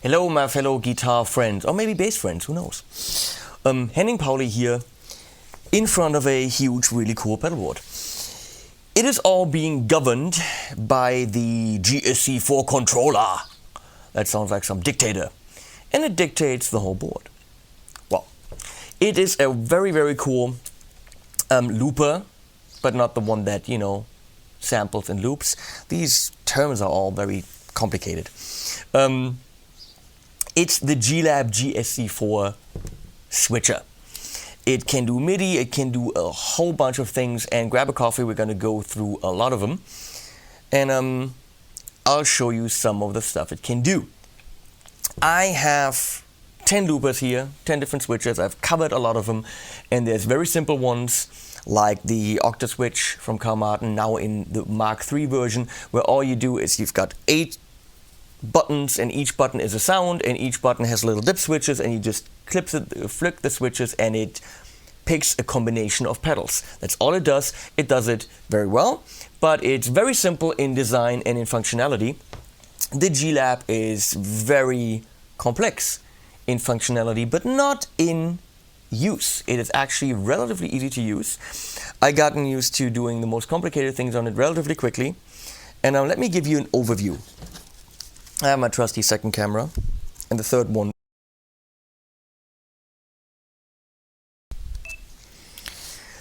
Hello my fellow guitar friends, or maybe bass friends, who knows. Henning Pauli here, in front of a huge, really cool pedalboard. It is all being governed by the GSC4 controller. That sounds like some dictator. And it dictates the whole board. Well, it is a very, very cool looper, but not the one that, samples and loops. These terms are all very complicated. It's the G-Lab GSC4 switcher. It can do Midi, it can do a whole bunch of things, and grab a coffee, we're gonna go through a lot of them. And I'll show you some of the stuff it can do. I have 10 loopers here, 10 different switches. I've covered a lot of them, and there's very simple ones like the Octa switch from Carl Martin, now in the Mark III version, where all you do is you've got 8 buttons, and each button is a sound, and each button has little dip switches, and you just flick the switches, and it picks a combination of pedals. That's all it does. It does it very well, but it's very simple in design and in functionality. The G-Lab is very complex in functionality, but not in use. It is actually relatively easy to use. I gotten used to doing the most complicated things on it relatively quickly. And now let me give you an overview. I have my trusty second camera and the third one.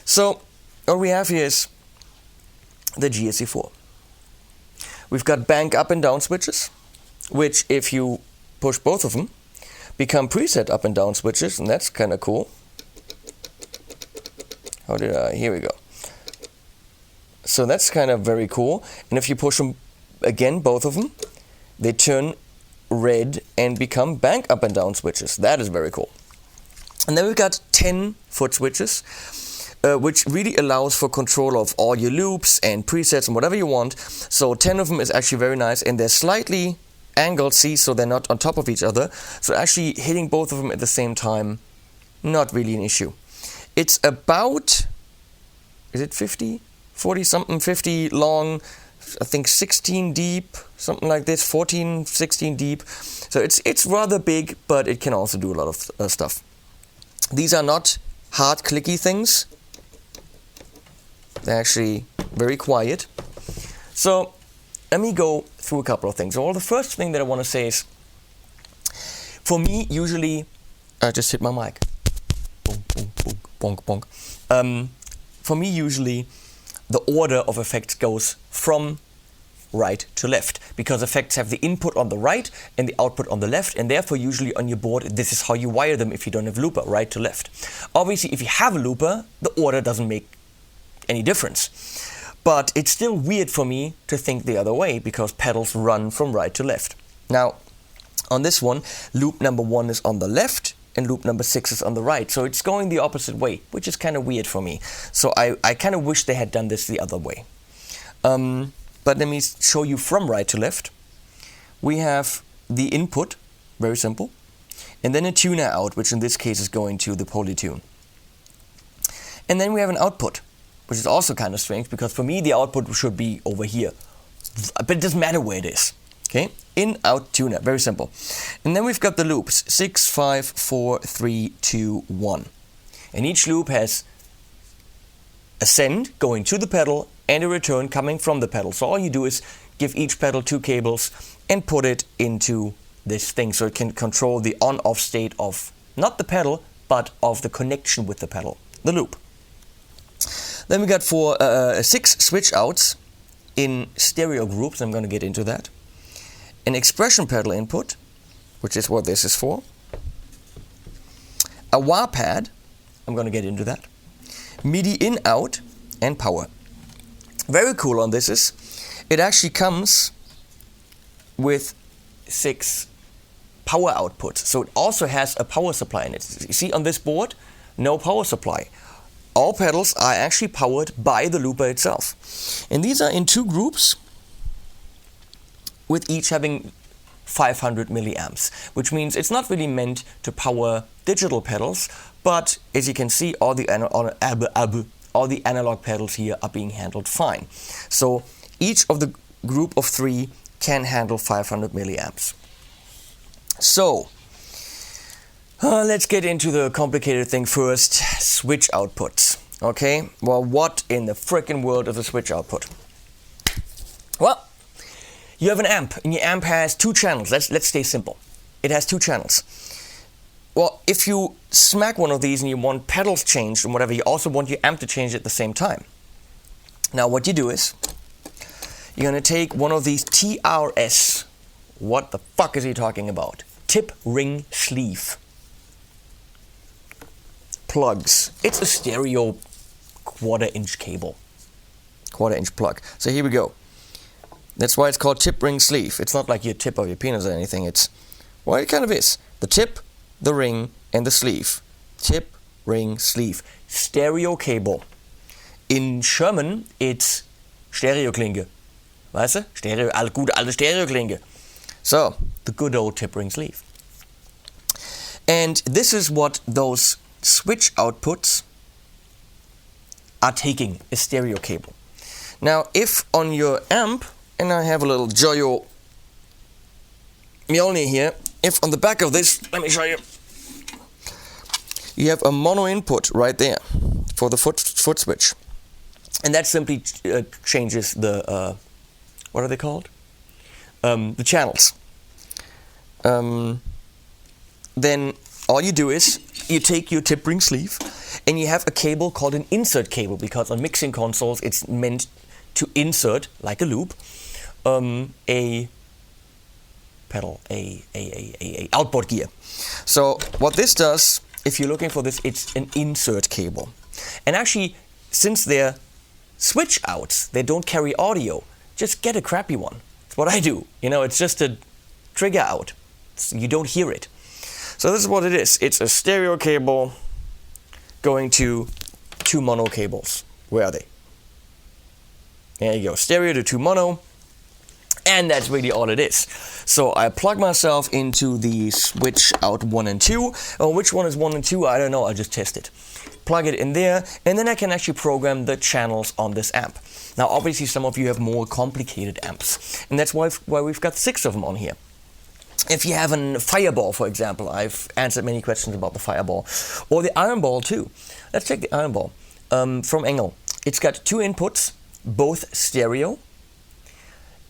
So what we have here is the GSC4. We've got bank up and down switches, which if you push both of them, become preset up and down switches, and that's kind of cool. Here we go. So that's kind of very cool. And if you push them again, both of them, they turn red and become bank up and down switches. That is very cool. And then we've got 10 foot switches, which really allows for control of all your loops and presets and whatever you want. So 10 of them is actually very nice, and they're slightly angled, see, so they're not on top of each other. So actually hitting both of them at the same time, not really an issue. It's about, is it 50? 40 something, 50 long, I think 16 deep, something like this, 14, 16 deep. So it's rather big, but it can also do a lot of stuff. These are not hard clicky things. They're actually very quiet. So let me go through a couple of things. Well, the first thing that I want to say is, for me, usually, I just hit my mic. Bonk, bonk, bonk, bonk, bonk. For me, usually, the order of effects goes from right to left, because effects have the input on the right and the output on the left, and therefore usually on your board this is how you wire them if you don't have looper, right to left. Obviously if you have a looper, the order doesn't make any difference, but it's still weird for me to think the other way, because pedals run from right to left. Now on this one, loop number 1 is on the left and loop number 6 is on the right, so it's going the opposite way, which is kind of weird for me. So I kind of wish they had done this the other way. But let me show you from right to left. We have the input, very simple, and then a tuner out, which in this case is going to the polytune. And then we have an output, which is also kind of strange, because for me the output should be over here, but it doesn't matter where it is. Okay, in, out, tuner, very simple. And then we've got the loops, 6, 5, 4, 3, 2, 1. And each loop has a send going to the pedal and a return coming from the pedal. So all you do is give each pedal 2 cables and put it into this thing, so it can control the on-off state of not the pedal, but of the connection with the pedal, the loop. Then we got 6 switch outs in stereo groups. I'm going to get into that. An expression pedal input, which is what this is for. A wah pad, I'm going to get into that. MIDI in, out, and power. Very cool on this is, it actually comes with 6 power outputs. So it also has a power supply in it. You see on this board, no power supply. All pedals are actually powered by the looper itself. And these are in 2 groups, with each having 500 milliamps, which means it's not really meant to power digital pedals, but as you can see, all the analog pedals here are being handled fine. So each of the group of 3 can handle 500 milliamps. So, let's get into the complicated thing first, switch outputs. Okay, well, what in the frickin' world is a switch output? Well, you have an amp, and your amp has two channels. Let's stay simple. It has two channels. Well, if you smack one of these and you want pedals changed and whatever, you also want your amp to change at the same time. Now, what you do is, you're going to take one of these TRS. What the fuck is he talking about? Tip ring sleeve plugs. It's a stereo quarter-inch cable. Quarter-inch plug. So here we go. That's why it's called tip ring sleeve. It's not like your tip of your penis or anything. It's, well, it kind of is. The tip, the ring, and the sleeve. Tip, ring, sleeve. Stereo cable. In German, it's Stereoklinke. Weißt du? Stereo, gute alte Stereoklinke. So, the good old tip ring sleeve. And this is what those switch outputs are taking, a stereo cable. Now, if on your amp, and I have a little Joyo Mjolnir here, if on the back of this, let me show you, you have a mono input right there for the foot switch. And that simply changes the, what are they called? The channels. Then all you do is you take your tip ring sleeve and you have a cable called an insert cable, because on mixing consoles it's meant to insert, like a loop, a pedal, a outboard gear. So what this does, if you're looking for this, it's an insert cable. And actually, since they're switch outs, they don't carry audio, just get a crappy one. That's what I do. You know, it's just a trigger out. You don't hear it. So this is what it is. It's a stereo cable going to two mono cables. Where are they? There you go. Stereo to two mono. And that's really all it is. So I plug myself into the switch out 1 and 2. Oh, which one is 1 and 2? I don't know. I just test it. Plug it in there, and then I can actually program the channels on this amp. Now, obviously, some of you have more complicated amps, and that's why we've got 6 of them on here. If you have a Fireball, for example, I've answered many questions about the Fireball, or the Iron Ball too. Let's take the Iron Ball from Engel. It's got 2 inputs, both stereo,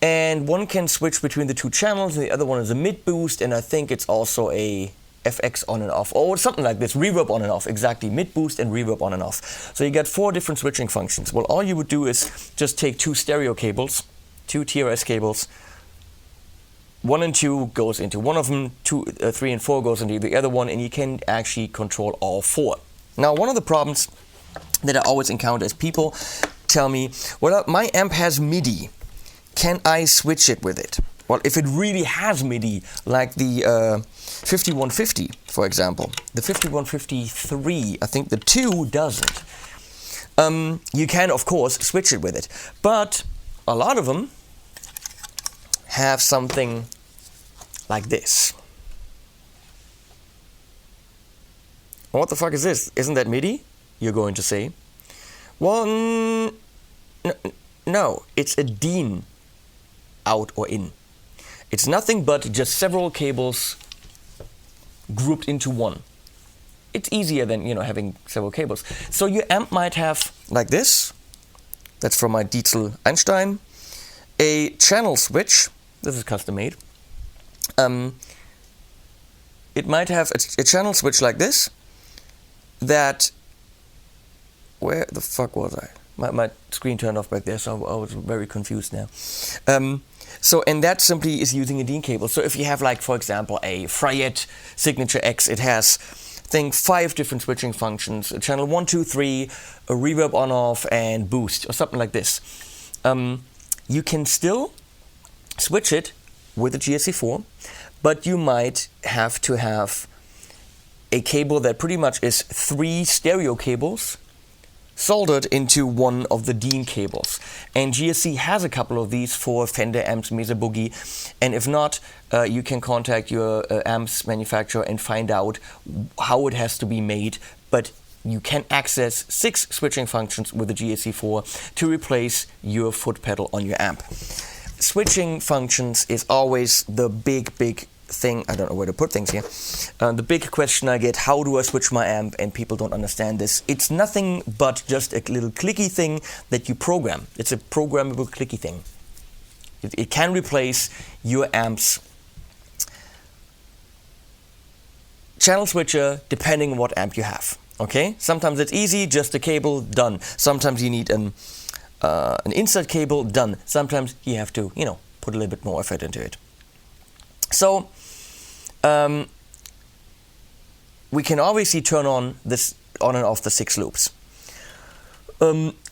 and one can switch between the 2 channels, and the other one is a mid boost, and I think it's also a FX on and off, or something like this, reverb on and off, exactly, mid boost and reverb on and off. So you get 4 different switching functions. Well, all you would do is just take 2 stereo cables, 2 TRS cables, 1 and 2 goes into one of them, 3 and 4 goes into the other one, and you can actually control all 4. Now, one of the problems that I always encounter is people tell me, well, my amp has Midi. Can I switch it with it? Well, if it really has Midi, like the 5150, for example, the 5153, I think the 2 doesn't. You can, of course, switch it with it. But a lot of them have something like this. What the fuck is this? Isn't that Midi? You're going to say. Well, no, it's a DIN out or in. It's nothing but just several cables grouped into one. It's easier than, having several cables. So your amp might have, like this, that's from my Dietzel Einstein, a channel switch, this is custom made. It might have a channel switch like this, that, where the fuck was I? My screen turned off back there, so I was very confused now. And that simply is using a DIN cable. So if you have, like, for example, a Fryette Signature X, it has, I think, 5 different switching functions. Channel 1, 2, 3, a reverb on off, and boost, or something like this. You can still switch it with the GSC4, but you might have to have a cable that pretty much is 3 stereo cables soldered into one of the DIN cables. And GSC has a couple of these for Fender amps, Mesa Boogie, and if not, you can contact your amps manufacturer and find out how it has to be made, but you can access 6 switching functions with the GSC4 to replace your foot pedal on your amp. Switching functions is always the big thing, I don't know where to put things here. The big question I get, how do I switch my amp? And people don't understand this. It's nothing but just a little clicky thing that you program. It's a programmable clicky thing. It can replace your amp's channel switcher depending on what amp you have. Okay? Sometimes it's easy, just a cable, done. Sometimes you need an insert cable, done. Sometimes you have to, you know, put a little bit more effort into it. So we can obviously turn on and off the 6 loops.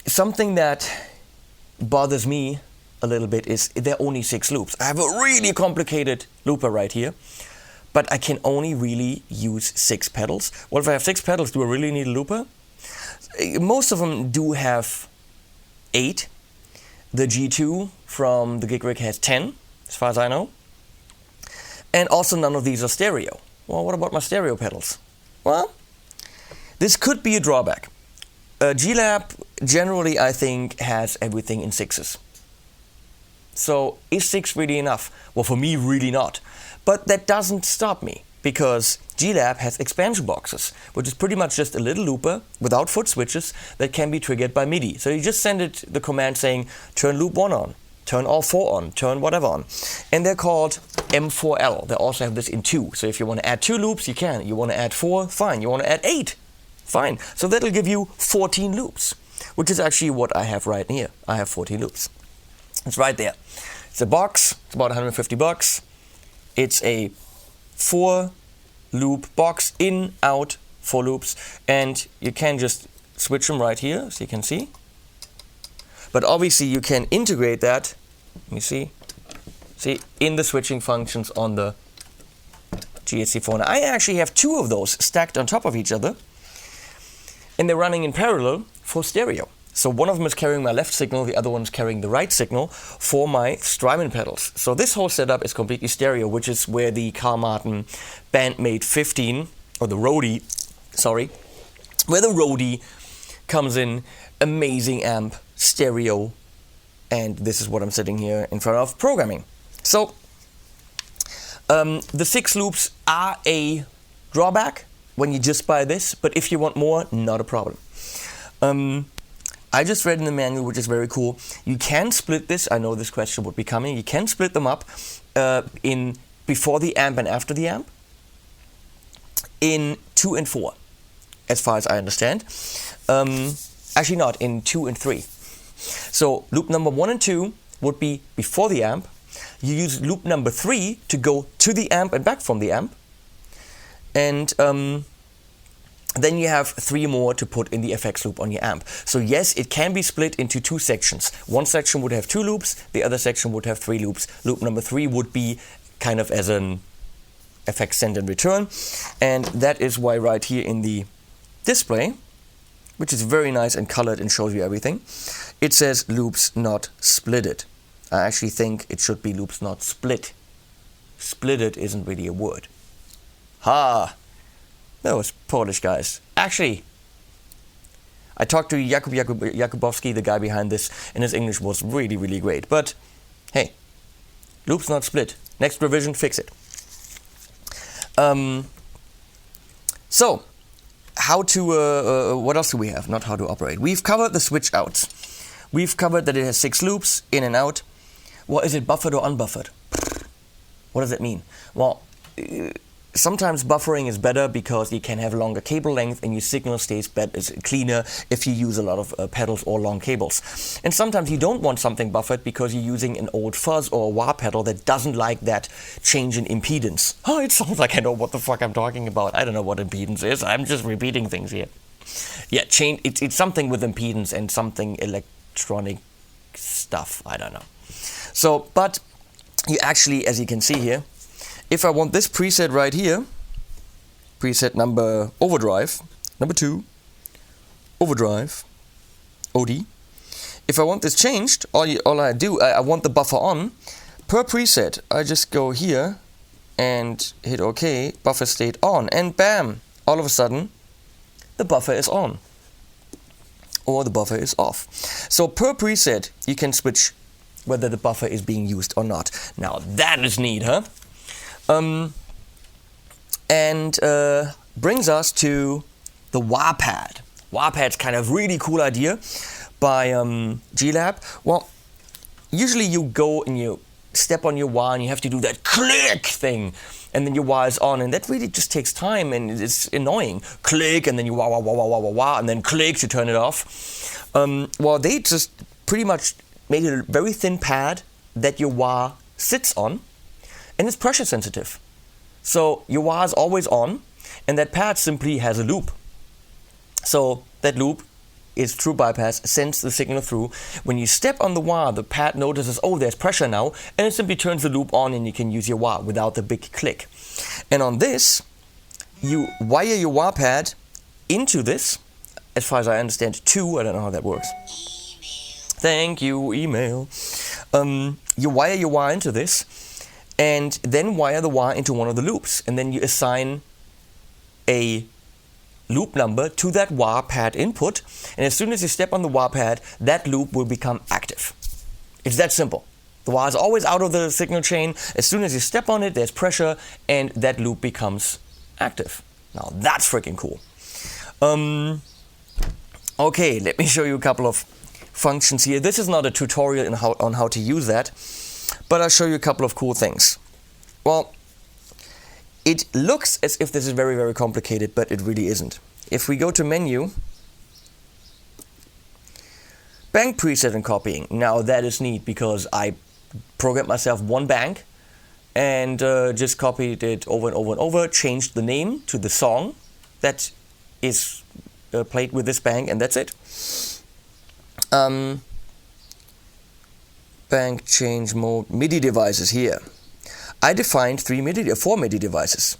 Something that bothers me a little bit is there are only 6 loops. I have a really complicated looper right here, but I can only really use 6 pedals. Well, if I have 6 pedals, do I really need a looper? Most of them do have 8. The G2 from the gig rig has 10, as far as I know. And also none of these are stereo. Well, what about my stereo pedals? Well, this could be a drawback. G-Lab generally, I think, has everything in 6s. So is 6 really enough? Well, for me, really not. But that doesn't stop me, because G-Lab has expansion boxes, which is pretty much just a little looper without foot switches that can be triggered by Midi. So you just send it the command saying, turn loop 1 on, turn all 4 on, turn whatever on. And they're called M4L. They also have this in 2. So if you want to add 2 loops, you can. You want to add 4, fine. You want to add 8, fine. So that'll give you 14 loops, which is actually what I have right here. I have 14 loops. It's right there. It's a box. It's about $150. It's a 4 loop box, in, out, 4 loops, and you can just switch them right here, so you can see. But obviously you can integrate that, let me see, in the switching functions on the GSC4. Now, I actually have 2 of those stacked on top of each other, and they're running in parallel for stereo. So one of them is carrying my left signal, the other one is carrying the right signal for my Strymon pedals. So this whole setup is completely stereo, which is where the Carl Martin Bandmate 15, or the Roadie, sorry, where the Roadie comes in. Amazing amp, stereo, and this is what I'm sitting here in front of programming. So the 6 loops are a drawback when you just buy this, but if you want more, not a problem. I just read in the manual, which is very cool. You can split this. I know this question would be coming. You can split them up in before the amp and after the amp in 2 and 4, as far as I understand. Actually not, in 2 and 3. So loop number 1 and 2 would be before the amp. You use loop number 3 to go to the amp and back from the amp. And then you have 3 more to put in the FX loop on your amp. So yes, it can be split into 2 sections. One section would have 2 loops, the other section would have 3 loops. Loop number 3 would be kind of as an FX send and return. And that is why right here in the display, which is very nice and colored and shows you everything, it says loops not splitted. I actually think it should be loops not split. Splitted isn't really a word. Ha! That was Polish, guys. Actually, I talked to Jakubowski, the guy behind this, and his English was really, really great. But, hey, loops not split. Next revision, fix it. So, how to, what else do we have? Not how to operate. We've covered the switch outs. We've covered that it has 6 loops, in and out. Well, is it buffered or unbuffered? What does that mean? Well, sometimes buffering is better because you can have longer cable length and your signal stays cleaner if you use a lot of pedals or long cables. And sometimes you don't want something buffered because you're using an old fuzz or a wah pedal that doesn't like that change in impedance. Oh, it sounds like I know what the fuck I'm talking about. I don't know what impedance is. I'm just repeating things here. Yeah, it's something with impedance and something electronic stuff. I don't know. So, but you actually, as you can see here, if I want this preset right here, preset number overdrive, number 2, overdrive, OD. If I want this changed, all I do, I want the buffer on. Per preset, I just go here and hit OK, buffer state on, and bam, all of a sudden, the buffer is on. Or the buffer is off. So per preset, you can switch whether the buffer is being used or not. Now that is neat, huh? And brings us to the wah pad. Wah pad's kind of really cool idea by G-Lab. Well, usually you go and you step on your wah and you have to do that click thing, and then your wah is on, and that really just takes time and it's annoying. Click, and then you wah wah wah wah wah wah wah, and then click to turn it off. Well, they just pretty much made a very thin pad that your wah sits on, and it's pressure sensitive. So your wah is always on, and that pad simply has a loop. So that loop is true bypass, sends the signal through. When you step on the wah, the pad notices, oh, there's pressure now, and it simply turns the loop on, and you can use your wah without the big click. And on this, you wire your wah pad into this, as far as I understand, I don't know how that works. Thank you, email. You wire your wah into this, and then wire the wah into one of the loops, and then you assign a loop number to that wah pad input, and as soon as you step on the wah pad, that loop will become active. It's that simple. The wah is always out of the signal chain. As soon as you step on it, there's pressure, and that loop becomes active. Now that's freaking cool. Okay, let me show you a couple of functions here. This is not a tutorial on how to use that, but I'll show you a couple of cool things. Well, it looks as if this is very, very complicated, but it really isn't. If we go to menu, bank preset and copying. Now that is neat because I programmed myself one bank and just copied it over and over and over, changed the name to the song that is played with this bank, and that's it. Bank change mode, Midi devices here. I defined 4 MIDI devices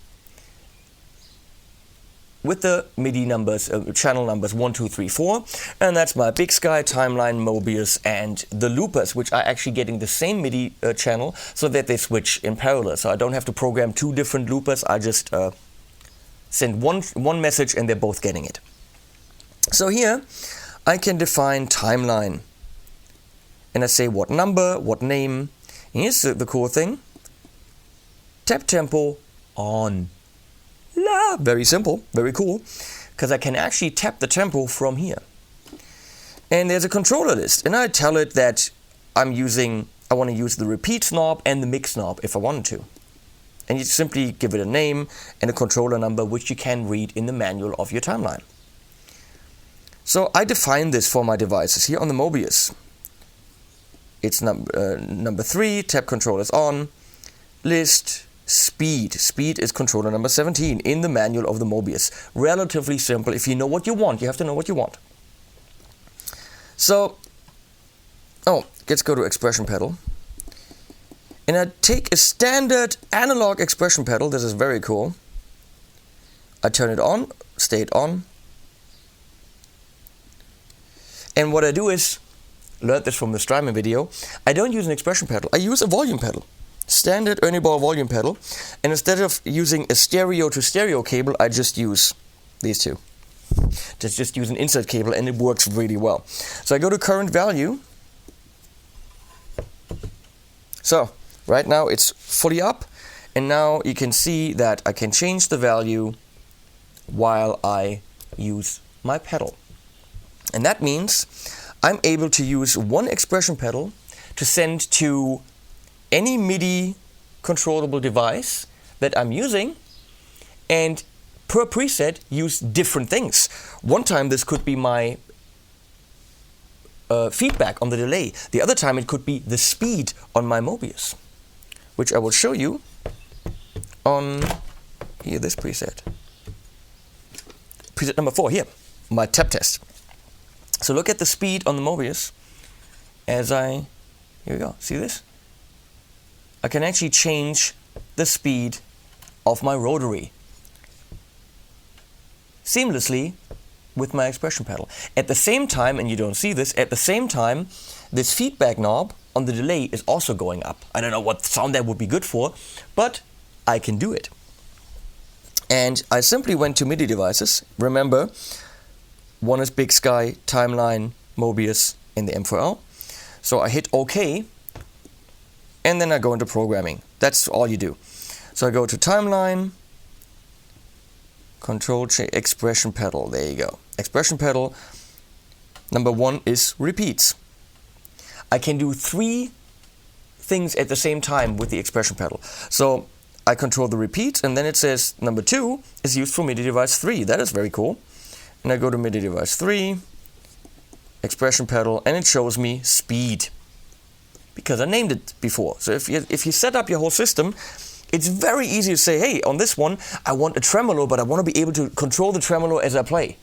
with the MIDI numbers, channel numbers 1, 2, 3, 4, and that's my BigSky, TimeLine, Mobius, and the loopers, which are actually getting the same MIDI channel so that they switch in parallel. So I don't have to program 2 different loopers. I just send one message and they're both getting it. So here I can define timeline, and I say what number, what name. And here's the cool thing. Tap tempo on. Very simple, very cool, because I can actually tap the tempo from here. And there's a controller list, and I tell it that I want to use the repeat knob and the mix knob if I wanted to. And you simply give it a name and a controller number, which you can read in the manual of your timeline. So I define this for my devices here on the Mobius. It's number 3, tap controllers on, list, speed. Speed is controller number 17 in the manual of the Mobius. Relatively simple. If you know what you want, you have to know what you want. So, let's go to expression pedal. And I take a standard analog expression pedal. This is very cool. I turn it on, stay it on. And what I do is, learned this from the Strymon video, I don't use an expression pedal. I use a volume pedal. Standard Ernie Ball volume pedal, and instead of using a stereo to stereo cable, I just use these two. Just use an insert cable, and it works really well. So I go to current value. So right now it's fully up, and now you can see that I can change the value while I use my pedal. And that means I'm able to use one expression pedal to send to any MIDI controllable device that I'm using, and per preset use different things. One time this could be my feedback on the delay. The other time it could be the speed on my Mobius, which I will show you on here, this preset. Preset number 4 here, my tap test. So look at the speed on the Mobius as here we go, see this? I can actually change the speed of my rotary seamlessly with my expression pedal. At the same time, and you don't see this, at the same time, this feedback knob on the delay is also going up. I don't know what sound that would be good for, but I can do it. And I simply went to MIDI devices. Remember, one is BigSky, TimeLine, Mobius, and the M4L. So I hit OK, and then I go into programming. That's all you do. So I go to timeline, control expression pedal. There you go. Expression pedal. Number 1 is repeats. I can do 3 things at the same time with the expression pedal. So I control the repeat, and then it says number 2 is used for MIDI device 3. That is very cool. And I go to MIDI device 3, expression pedal, and it shows me speed, because I named it before. So if you set up your whole system, it's very easy to say, hey, on this one, I want a tremolo, but I want to be able to control the tremolo as I play.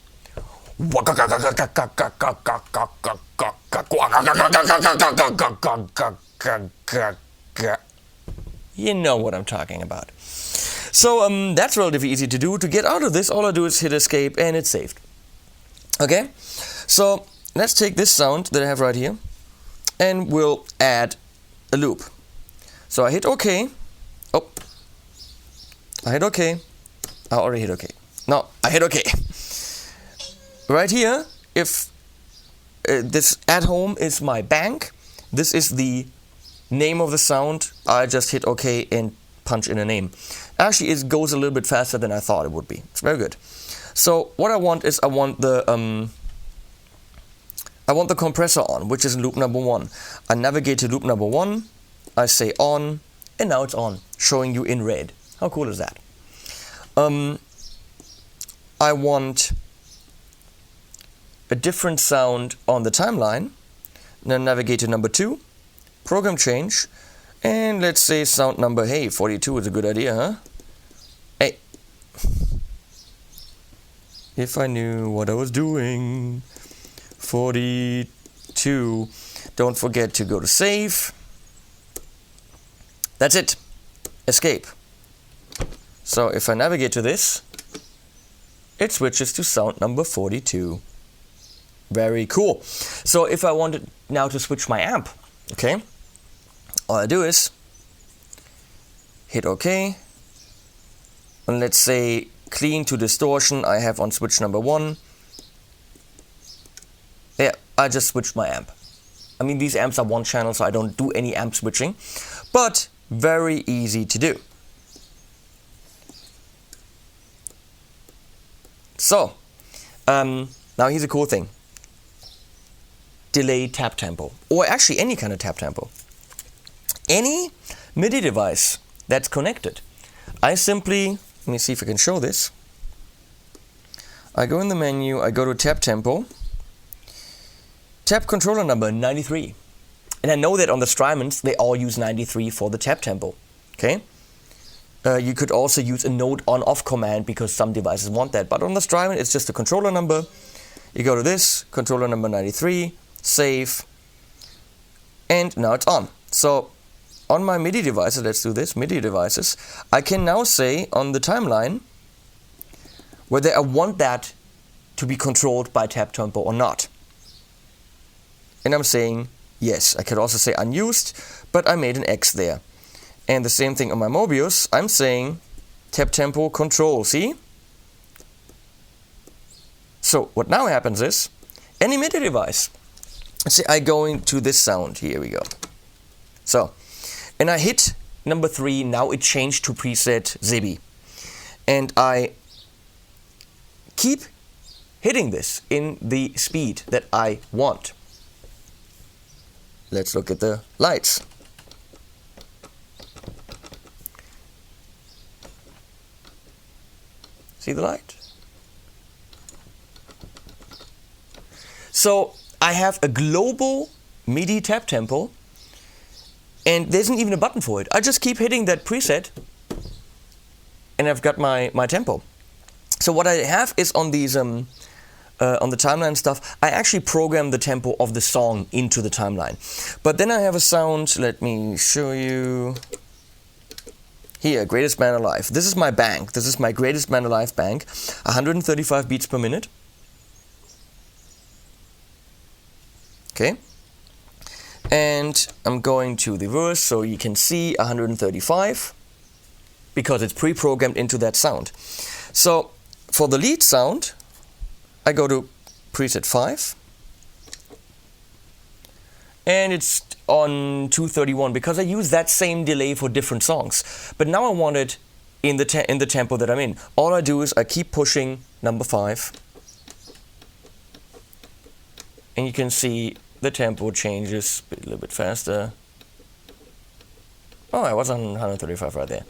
You know what I'm talking about. So that's relatively easy to do. To get out of this, all I do is hit escape and it's saved. Okay, so let's take this sound that I have right here and we'll add a loop. So I hit OK. Oh, I hit OK. I already hit OK. No, I hit OK. Right here, if this at home is my bank, this is the name of the sound. I just hit OK and punch in a name. Actually, it goes a little bit faster than I thought it would be. It's very good. So what I want is I want the compressor on, which is in loop number 1. I navigate to loop number 1. I say on, and now it's on, showing you in red. How cool is that? I want a different sound on the timeline. Then navigate to number 2, program change, and let's say sound number, hey, 42 is a good idea, huh? Hey. If I knew what I was doing. 42. Don't forget to go to save. That's it. Escape. So if I navigate to this, it switches to sound number 42. Very cool. So if I wanted now to switch my amp, okay, all I do is hit OK. And let's say clean to distortion I have on switch number 1. Yeah, I just switched my amp. I mean, these amps are one channel, so I don't do any amp switching, but very easy to do. So, now here's a cool thing. Delay tap tempo, or actually any kind of tap tempo. Any MIDI device that's connected, I simply, let me see if I can show this. I go in the menu, I go to tap tempo, tap controller number 93. And I know that on the Strymons, they all use 93 for the tap tempo, okay? You could also use a node on-off command because some devices want that. But on the Strymon, it's just a controller number. You go to this, controller number 93, save, and now it's on. So on my MIDI devices, let's do this, MIDI devices, I can now say on the timeline whether I want that to be controlled by tap tempo or not. And I'm saying yes. I could also say unused, but I made an X there. And the same thing on my Mobius, I'm saying tap tempo control, see? So what now happens is, any MIDI device, let's say I go into this sound, here we go. So, and I hit number 3, now it changed to preset Zibi. And I keep hitting this in the speed that I want. Let's look at the lights. See the light? So I have a global MIDI tap tempo, and there isn't even a button for it. I just keep hitting that preset, and I've got my tempo. So what I have is on these on the timeline stuff, I actually program the tempo of the song into the timeline. But then I have a sound, let me show you. Here, Greatest Man Alive. This is my bank. This is my Greatest Man Alive bank. 135 beats per minute. Okay. And I'm going to the verse, so you can see 135, because it's pre-programmed into that sound. So for the lead sound, I go to preset 5, and it's on 231 because I use that same delay for different songs. But now I want it in the tempo that I'm in. All I do is I keep pushing number 5. And you can see the tempo changes a little bit faster. Oh, I was on 135 right there.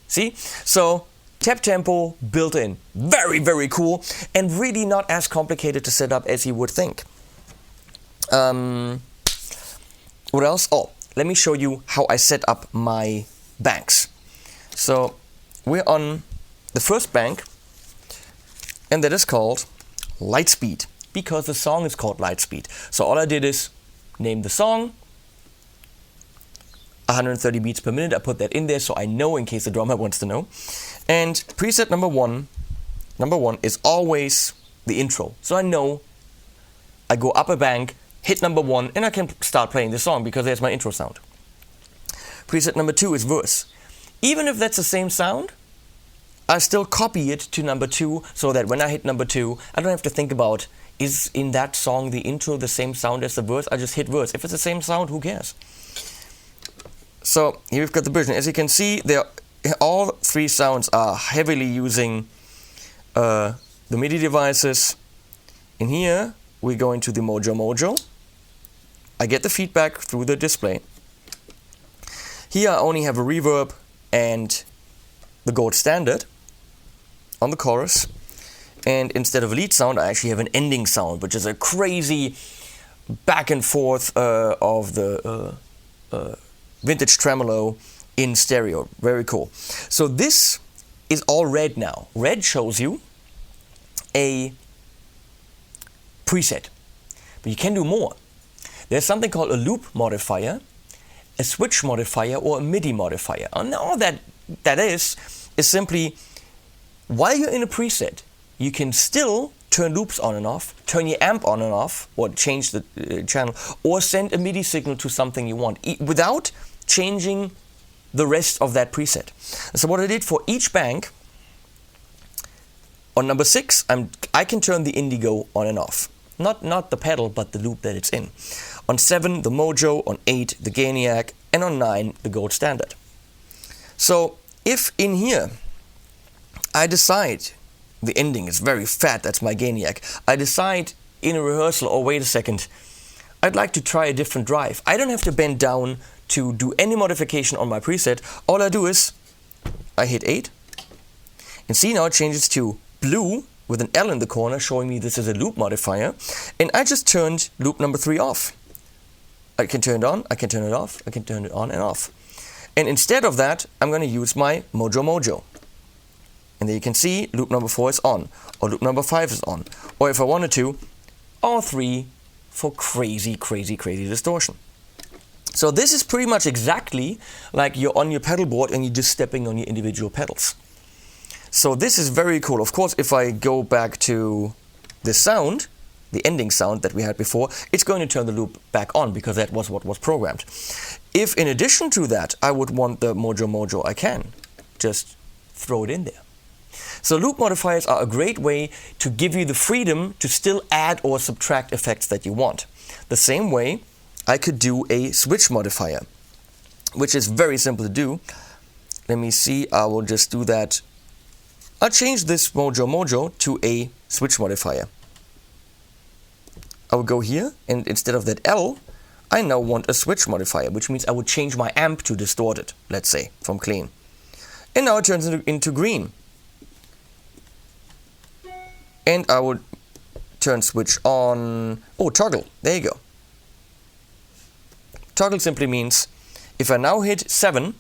See? So, tap tempo built in. Very, very cool. And really not as complicated to set up as you would think. What else? Oh, let me show you how I set up my banks. So, we're on the first bank. And that is called Lightspeed. Because the song is called Lightspeed. So all I did is name the song, 130 beats per minute. I put that in there so I know in case the drummer wants to know. And preset number one is always the intro. So I know I go up a bank, hit number 1, and I can start playing the song because there's my intro sound. Preset number 2 is verse. Even if that's the same sound, I still copy it to number 2 so that when I hit number 2, I don't have to think about, is in that song the intro the same sound as the verse? I just hit verse. If it's the same sound, who cares? So here we've got the version. As you can see, all 3 sounds are heavily using the Midi devices. In here, we go into the Mojo. I get the feedback through the display. Here I only have a reverb and the gold standard on the chorus. And instead of a lead sound, I actually have an ending sound, which is a crazy back and forth of the vintage tremolo in stereo. Very cool. So this is all red now. Red shows you a preset. But you can do more. There's something called a loop modifier, a switch modifier, or a Midi modifier. And all that is simply, while you're in a preset, you can still turn loops on and off, turn your amp on and off, or change the channel, or send a MIDI signal to something you want, without changing the rest of that preset. So what I did for each bank, on number 6, I can turn the indigo on and off. Not the pedal, but the loop that it's in. On 7, the Mojo, on 8, the Gainiac, and on 9, the gold standard. So if in here I decide, the ending is very fat, that's my Gainiac, I decide in a rehearsal, oh wait a second, I'd like to try a different drive. I don't have to bend down to do any modification on my preset. All I do is, I hit 8, and see now it changes to blue with an L in the corner showing me this is a loop modifier, and I just turned loop number 3 off. I can turn it on, I can turn it off, I can turn it on and off. And instead of that, I'm going to use my Mojo. And there you can see loop number 4 is on, or loop number 5 is on. Or if I wanted to, all 3 for crazy distortion. So this is pretty much exactly like you're on your pedal board and you're just stepping on your individual pedals. So this is very cool. Of course, if I go back to the sound, the ending sound that we had before, it's going to turn the loop back on because that was what was programmed. If in addition to that, I would want the Mojo, I can just throw it in there. So loop modifiers are a great way to give you the freedom to still add or subtract effects that you want. The same way I could do a switch modifier, which is very simple to do. Let me see, I will just do that. I'll change this Mojo to a switch modifier. I will go here, and instead of that L, I now want a switch modifier, which means I would change my amp to distorted, let's say, from clean. And now it turns into green. And I would turn switch on, toggle, there you go. Toggle simply means, if I now hit 7,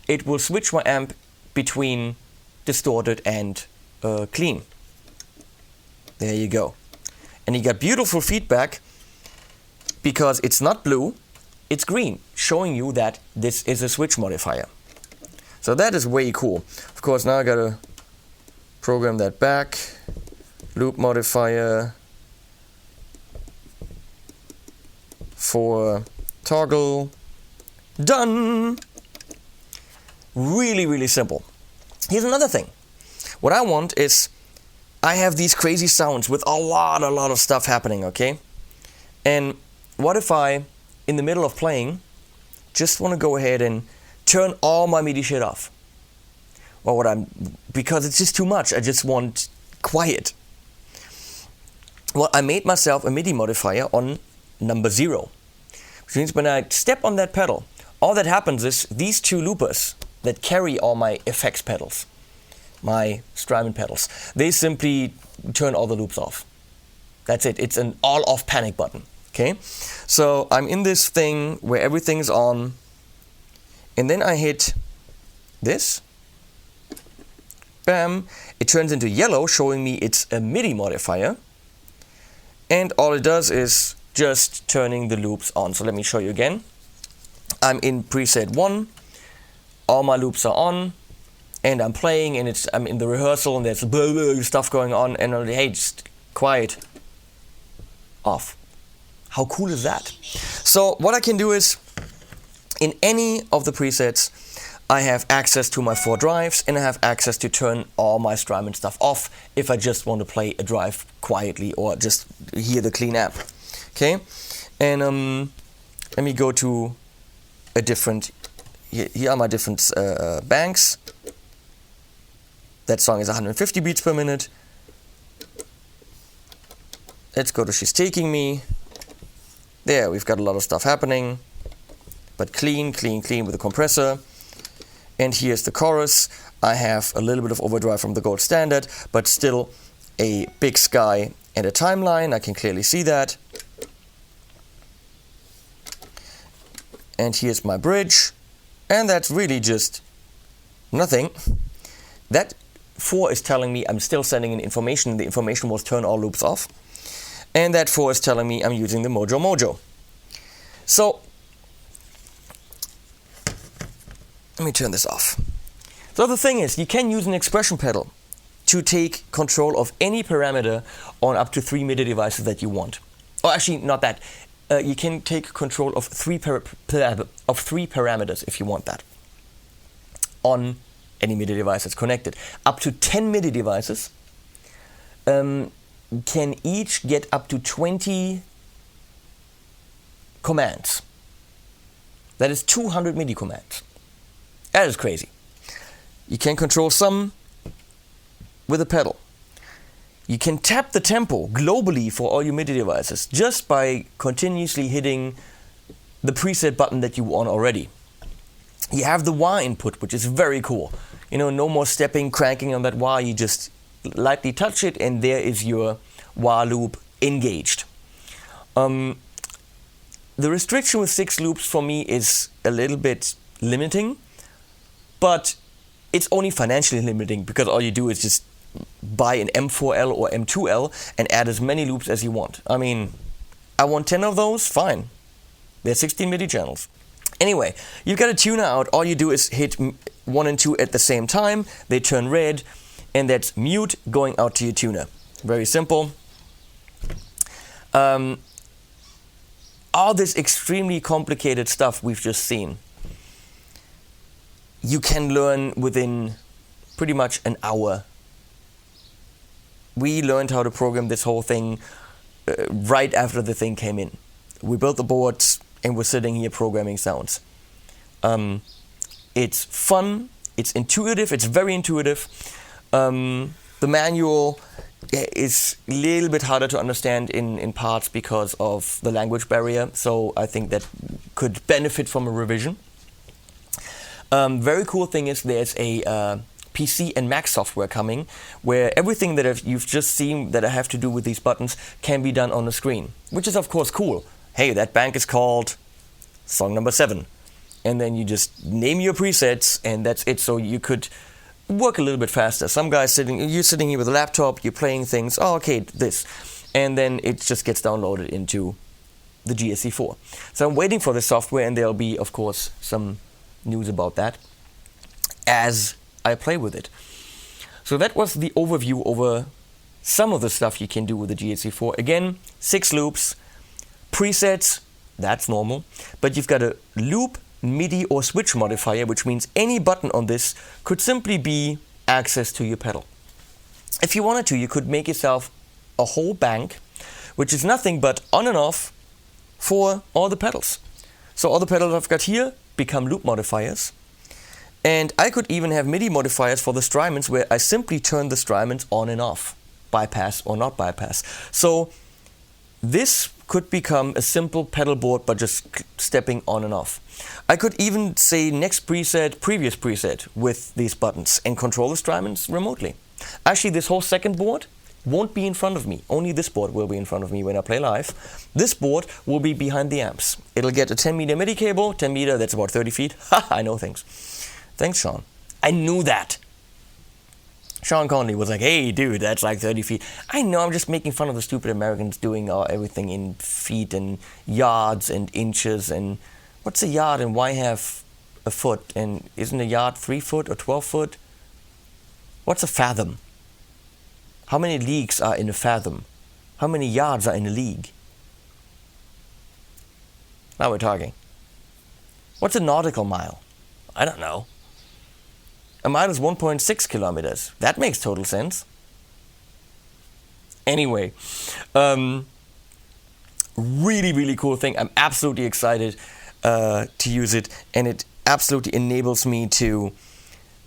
it will switch my amp between distorted and clean. There you go. And you got beautiful feedback because it's not blue, it's green, showing you that this is a switch modifier. So that is way cool. Of course, now I gotta program that back. Loop modifier for toggle. Done! Really simple. Here's another thing. What I want is, I have these crazy sounds with a lot of stuff happening, okay? And what if I, in the middle of playing, just want to go ahead and turn all my MIDI shit off. Or because it's just too much, I just want quiet. Well, I made myself a MIDI modifier on number 0. Which means when I step on that pedal, all that happens is these two loopers that carry all my effects pedals, my Strymon pedals, they simply turn all the loops off. That's it. It's an all-off panic button. Okay? So I'm in this thing where everything's on, and then I hit this. Bam. It turns into yellow, showing me it's a MIDI modifier. And all it does is just turning the loops on. So let me show you again. I'm in preset 1. All my loops are on. And I'm playing, and I'm in the rehearsal, and there's blah, blah, stuff going on. And I'm like, hey, just quiet. Off. How cool is that? So what I can do is, in any of the presets, I have access to my 4 drives, and I have access to turn all my Strymon stuff off if I just want to play a drive quietly or just hear the clean amp. Okay, and let me go to a different. Here are my different banks. That song is 150 beats per minute. Let's go to She's Taking Me. There, we've got a lot of stuff happening, but clean with the compressor. And here's the chorus. I have a little bit of overdrive from the gold standard, but still a BigSky and a timeline. I can clearly see that. And here's my bridge. And that's really just nothing. That 4 is telling me I'm still sending in information. The information was turn all loops off. And that 4 is telling me I'm using the Mojo. So let me turn this off. So the thing is, you can use an expression pedal to take control of any parameter on up to 3 MIDI devices that you want. Or actually, not that. You can take control of 3 parameters if you want that on any MIDI device that's connected. Up to 10 MIDI devices can each get up to 20 commands. That is 200 MIDI commands. That is crazy. You can control some with a pedal. You can tap the tempo globally for all your MIDI devices just by continuously hitting the preset button that you want already. You have the wah input, which is very cool. You know, no more stepping, cranking on that wah. You just lightly touch it, and there is your wah loop engaged. The restriction with 6 loops for me is a little bit limiting, but it's only financially limiting because all you do is just buy an M4L or M2L and add as many loops as you want. I mean, I want 10 of those, fine. There's 16 MIDI channels. Anyway, you've got a tuner out. All you do is hit 1 and 2 at the same time. They turn red, and that's mute going out to your tuner. Very simple. All this extremely complicated stuff we've just seen, you can learn within pretty much an hour. We learned how to program this whole thing right after the thing came in. We built the boards and we're sitting here programming sounds. It's fun, it's intuitive, it's very intuitive. The manual is a little bit harder to understand in parts because of the language barrier, so I think that could benefit from a revision. Very cool thing is there's a PC and Mac software coming where everything that you've just seen that I have to do with these buttons can be done on the screen, which is of course cool. Hey, that bank is called song number 7, and then you just name your presets and that's it. So you could work a little bit faster. Some guys you're sitting here with a laptop, you're playing things, oh okay, this, and then it just gets downloaded into the GSC4. So I'm waiting for the software, and there'll be of course some news about that as I play with it. So that was the overview over some of the stuff you can do with the GSC4. Again, 6 loops, presets, that's normal, but you've got a loop, MIDI or switch modifier, which means any button on this could simply be access to your pedal. If you wanted to, you could make yourself a whole bank, which is nothing but on and off for all the pedals. So all the pedals I've got here become loop modifiers. And I could even have MIDI modifiers for the Strymons where I simply turn the Strymons on and off, bypass or not bypass. So this could become a simple pedal board but just stepping on and off. I could even say next preset, previous preset with these buttons and control the Strymons remotely. Actually, this whole second board won't be in front of me. Only this board will be in front of me when I play live. This board will be behind the amps. It'll get a 10 meter MIDI cable, 10 meter, that's about 30 feet. Ha, I know things. Thanks, Sean. I knew that. Sean Conley was like, hey, dude, that's like 30 feet. I know, I'm just making fun of the stupid Americans doing everything in feet and yards and inches. And what's a yard and why have a foot? And isn't a yard 3 foot or 12 foot? What's a fathom? How many leagues are in a fathom? How many yards are in a league? Now we're talking. What's a nautical mile? I don't know. A mile is 1.6 kilometers. That makes total sense. Anyway, really, really cool thing. I'm absolutely excited to use it, and it absolutely enables me to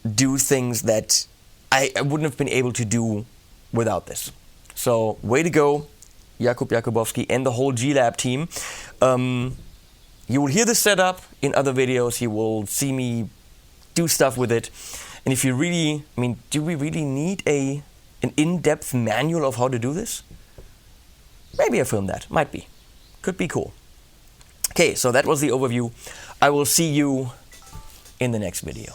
do things that I wouldn't have been able to do without this. So, way to go, Jakub Jakubowski and the whole G-Lab team. You will hear the setup in other videos. You will see me do stuff with it. And if you really, I mean, do we really need an in-depth manual of how to do this? Maybe I film that. Might be. Could be cool. Okay, so that was the overview. I will see you in the next video.